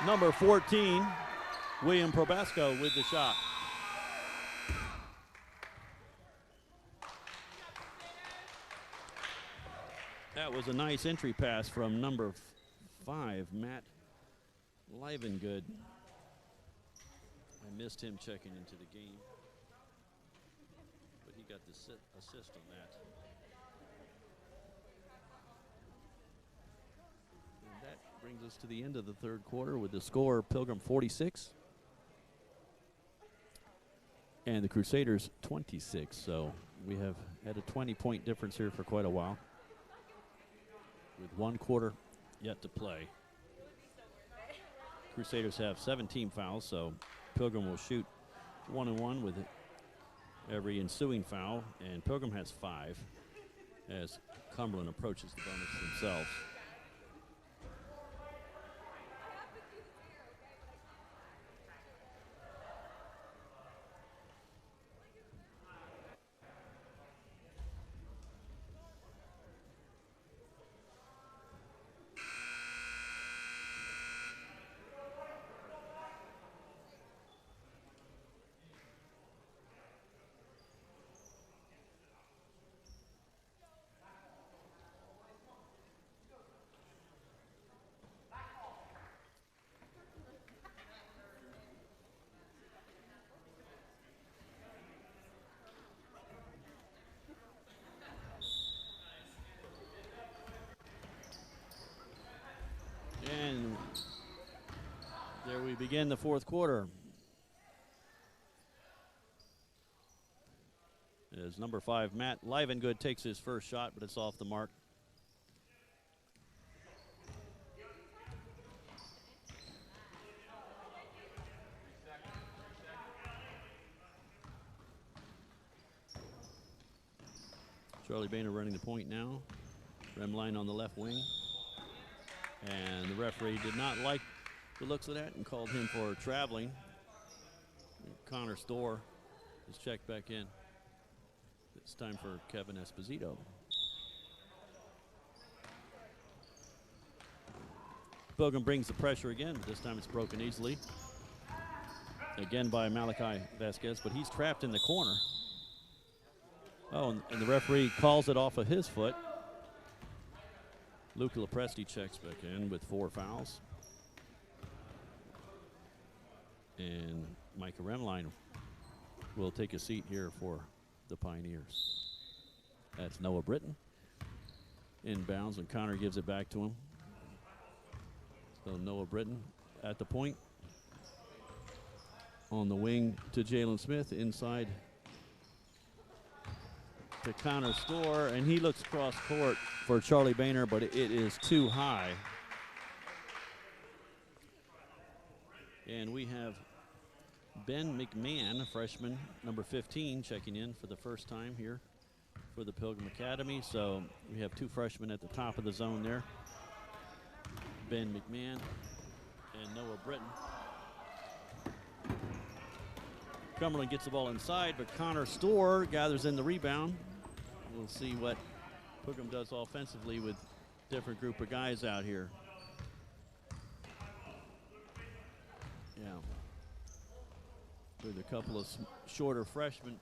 Number 14, William Probasco with the shot. That was a nice entry pass from number 5, Matt Livengood. I missed him checking into the game, but he got the assist on that. And that brings us to the end of the third quarter with the score Pilgrim 46 and the Crusaders 26. So we have had a 20-point difference here for quite a while, with 1 quarter yet to play. Crusaders have 17 fouls, so Pilgrim will shoot 1-1 with every ensuing foul, and Pilgrim has 5 as Cumberland approaches the bonus themselves. And there we begin the fourth quarter. As number 5, Matt Livengood takes his first shot, but it's off the mark. Charlie Boehner running the point now. Remline on the left wing. And the referee did not like the looks of that and called him for traveling. Connor Storr is checked back in. It's time for Kevin Esposito. Pilgrim brings the pressure again, but this time it's broken easily. Again by Malachi Vasquez, but he's trapped in the corner. Oh, and the referee calls it off of his foot. Luca Lopresti checks back in with 4 fouls. And Micah Remline will take a seat here for the Pioneers. That's Noah Britton. Inbounds, and Connor gives it back to him. So Noah Britton at the point. On the wing to Jalen Smith, inside to Connor Storr, and he looks cross court for Charlie Boehner, but it is too high. And we have Ben McMahon, a freshman, number 15, checking in for the first time here for the Pilgrim Academy. So we have 2 freshmen at the top of the zone there. Ben McMahon and Noah Britton. Cumberland gets the ball inside, but Connor Storr gathers in the rebound. We'll see what Pilgrim does offensively with different group of guys out here. Yeah. With a couple of shorter freshmen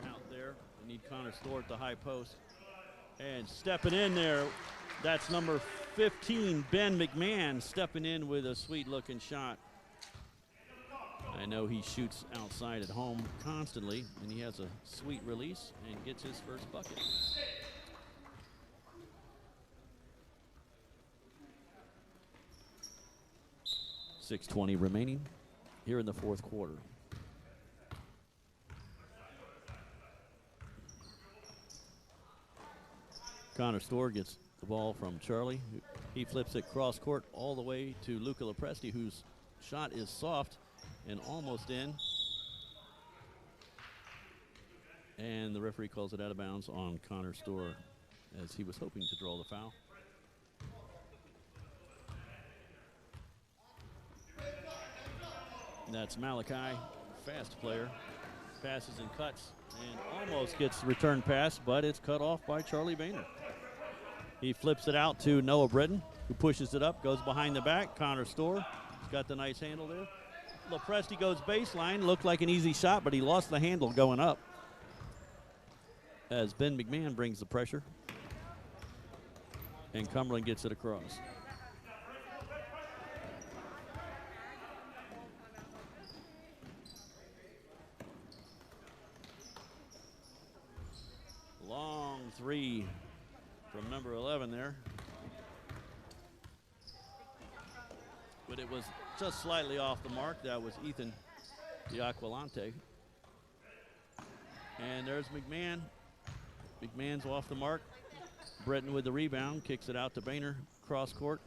out there. We need Connor Storr at the high post. And stepping in there, that's number 15, Ben McMahon, stepping in with a sweet-looking shot. I know he shoots outside at home constantly, and he has a sweet release and gets his first bucket. .620 remaining here in the fourth quarter. Connor Storr gets the ball from Charlie. He flips it cross court all the way to Luca Lopresti, whose shot is soft and almost in. And the referee calls it out of bounds on Connor Storr as he was hoping to draw the foul. That's Malachi, fast player. Passes and cuts and almost gets the return pass, but it's cut off by Charlie Boehner. He flips it out to Noah Britton, who pushes it up, goes behind the back. Connor Storr, he's got the nice handle there. Lopresti goes baseline, looked like an easy shot, but he lost the handle going up. As Ben McMahon brings the pressure. And Cumberland gets it across. Long three from number 11 there. But it was just slightly off the mark. That was Ethan Diaquilante. And there's McMahon. McMahon's off the mark. Britton with the rebound, kicks it out to Boehner. Cross court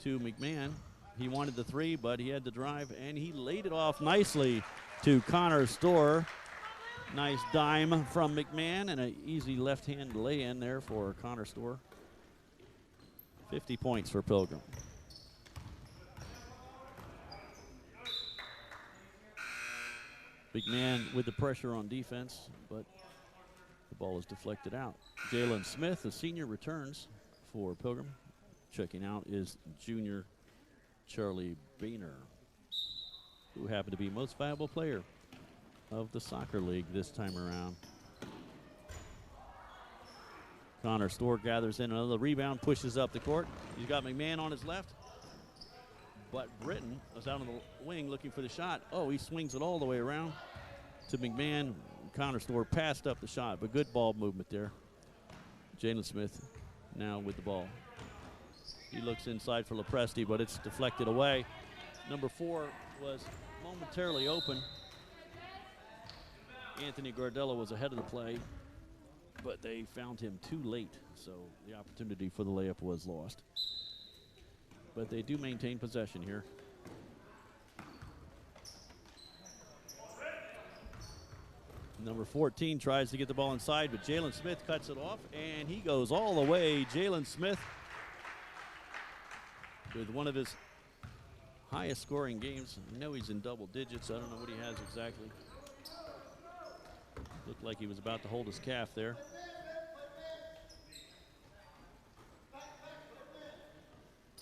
to McMahon. He wanted the three, but he had to drive, and he laid it off nicely to Connor Storr. Nice dime from McMahon and an easy left-hand lay-in there for Connor Storr. 50 points for Pilgrim. McMahon with the pressure on defense, but the ball is deflected out. Jalen Smith, the senior, returns for Pilgrim. Checking out is junior Charlie Boehner, who happened to be most valuable player of the soccer league this time around. Connor Storr gathers in another rebound, pushes up the court. He's got McMahon on his left, but Britton was out on the wing looking for the shot. Oh, he swings it all the way around to McMahon. Connor Storr passed up the shot, but good ball movement there. Jalen Smith now with the ball. He looks inside for Lopresti, but it's deflected away. Number 4 was momentarily open. Anthony Gardella was ahead of the play, but they found him too late, so the opportunity for the layup was lost. But they do maintain possession here. Number 14 tries to get the ball inside, but Jalen Smith cuts it off, and he goes all the way. Jalen Smith with one of his highest scoring games. I know he's in double digits. I don't know what he has exactly. Looked like he was about to hold his calf there.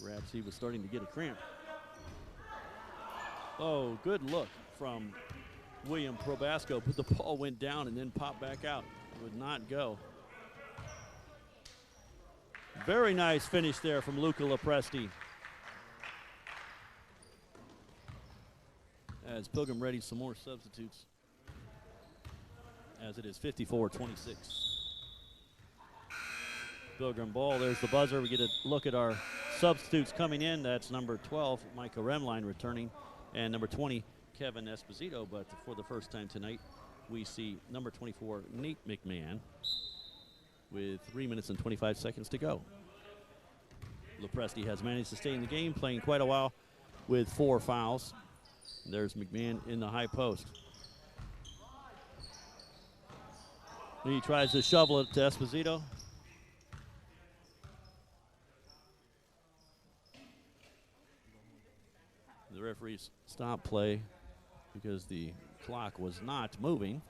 Perhaps he was starting to get a cramp. Oh, good look from William Probasco, but the ball went down and then popped back out. It would not go. Very nice finish there from Luca Lopresti. As Pilgrim readies some more substitutes, as it is 54-26. Pilgrim ball, there's the buzzer. We get a look at our substitutes coming in. That's number 12, Micah Remline returning, and number 20, Kevin Esposito. But for the first time tonight, we see number 24, Nate McMahon, with 3 minutes and 25 seconds to go. Lopresti has managed to stay in the game, playing quite a while with 4 fouls. There's McMahon in the high post. He tries to shovel it to Esposito. The referees stopped play because the clock was not moving.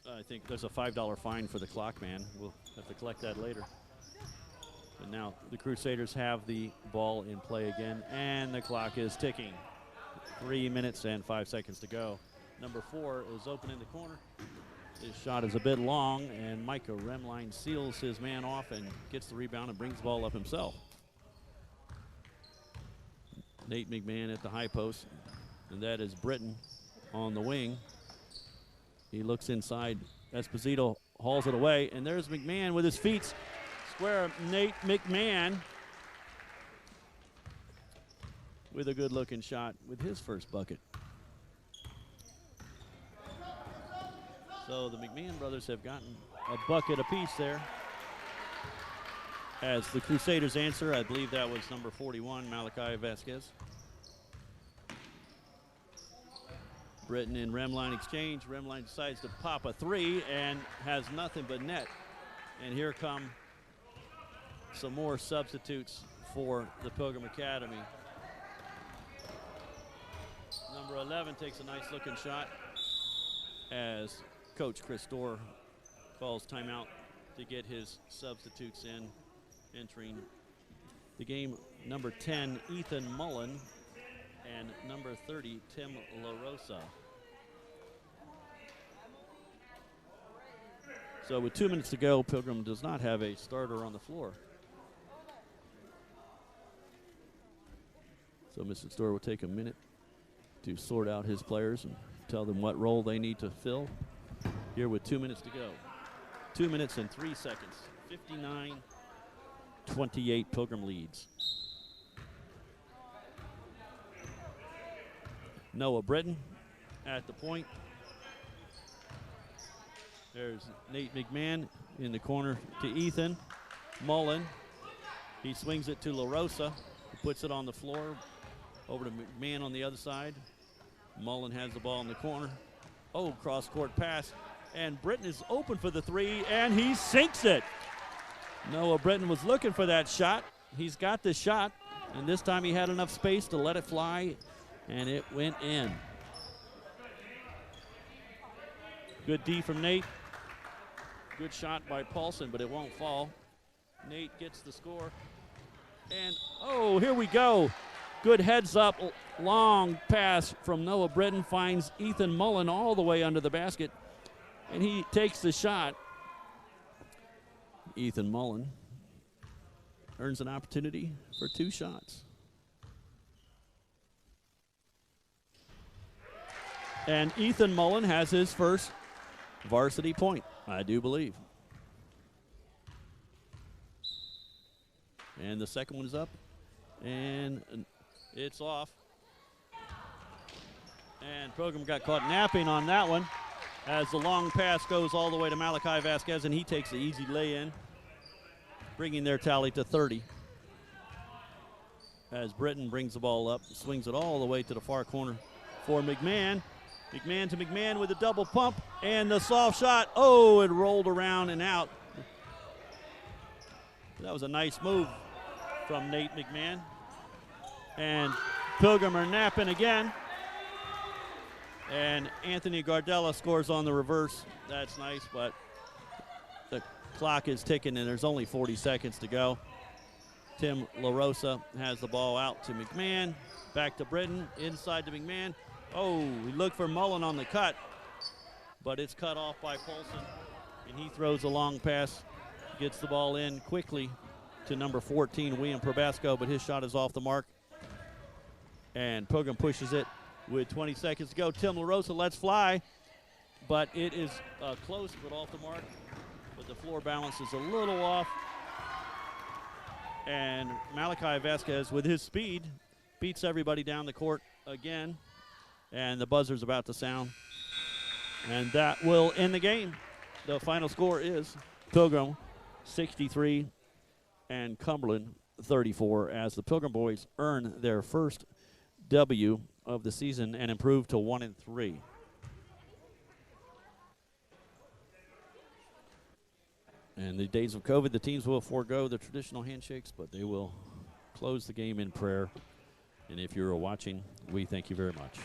I think there's a $5 fine for the clock man. We'll have to collect that later. But now the Crusaders have the ball in play again, and the clock is ticking. 3 minutes and 5 seconds to go. Number 4 is open in the corner. His shot is a bit long, and Micah Remline seals his man off and gets the rebound and brings the ball up himself. Nate McMahon at the high post, and that is Britton on the wing. He looks inside. Esposito hauls it away, and there's McMahon with his feet square. Nate McMahon with a good-looking shot with his first bucket. So the McMahon brothers have gotten a bucket apiece there. As the Crusaders answer, I believe that was number 41, Malachi Vasquez. Britton and Remline exchange. Remline decides to pop a 3 and has nothing but net. And here come some more substitutes for the Pilgrim Academy. Number 11 takes a nice looking shot as Coach Chris Dorr calls timeout to get his substitutes in. Entering the game, number 10, Ethan Mullen, and number 30, Tim LaRosa. So with 2 minutes to go, Pilgrim does not have a starter on the floor. So Mr. Storr will take a minute to sort out his players and tell them what role they need to fill here with 2 minutes to go. 2 minutes and 3 seconds. 59-28 Pilgrim leads. Noah Britton at the point. There's Nate McMahon in the corner to Ethan Mullen. He swings it to LaRosa, who puts it on the floor. Over to McMahon on the other side. Mullen has the ball in the corner. Oh, cross-court pass. And Britton is open for the three, and he sinks it. Noah Britton was looking for that shot. He's got the shot, and this time he had enough space to let it fly, and it went in. Good D from Nate. Good shot by Paulson, but it won't fall. Nate gets the score. And, oh, here we go. Good heads-up, long pass from Noah Britton, finds Ethan Mullen all the way under the basket, and he takes the shot. Ethan Mullen earns an opportunity for 2 shots. And Ethan Mullen has his first varsity point, I do believe. And the second one is up, and it's off. And Pilgrim got caught napping on that one as the long pass goes all the way to Malachi Vasquez, and he takes the easy lay-in, bringing their tally to 30. As Britton brings the ball up, swings it all the way to the far corner for McMahon. McMahon to McMahon with a double pump, and the soft shot. Oh, it rolled around and out. That was a nice move from Nate McMahon. And Pilgrim are napping again. And Anthony Gardella scores on the reverse. That's nice, but the clock is ticking, and there's only 40 seconds to go. Tim LaRosa has the ball out to McMahon. Back to Britton, inside to McMahon. Oh, we look for Mullen on the cut, but it's cut off by Paulson, and he throws a long pass, gets the ball in quickly to number 14, William Probasco, but his shot is off the mark. And Pilgrim pushes it with 20 seconds to go. Tim LaRosa lets fly, but it is close but off the mark. But the floor balance is a little off. And Malachi Vasquez, with his speed, beats everybody down the court again. And the buzzer's about to sound. And that will end the game. The final score is Pilgrim 63 and Cumberland 34, as the Pilgrim boys earn their first W of the season and improve to 1-3. And the days of COVID, the teams will forego the traditional handshakes, but they will close the game in prayer. And if you're watching, we thank you very much.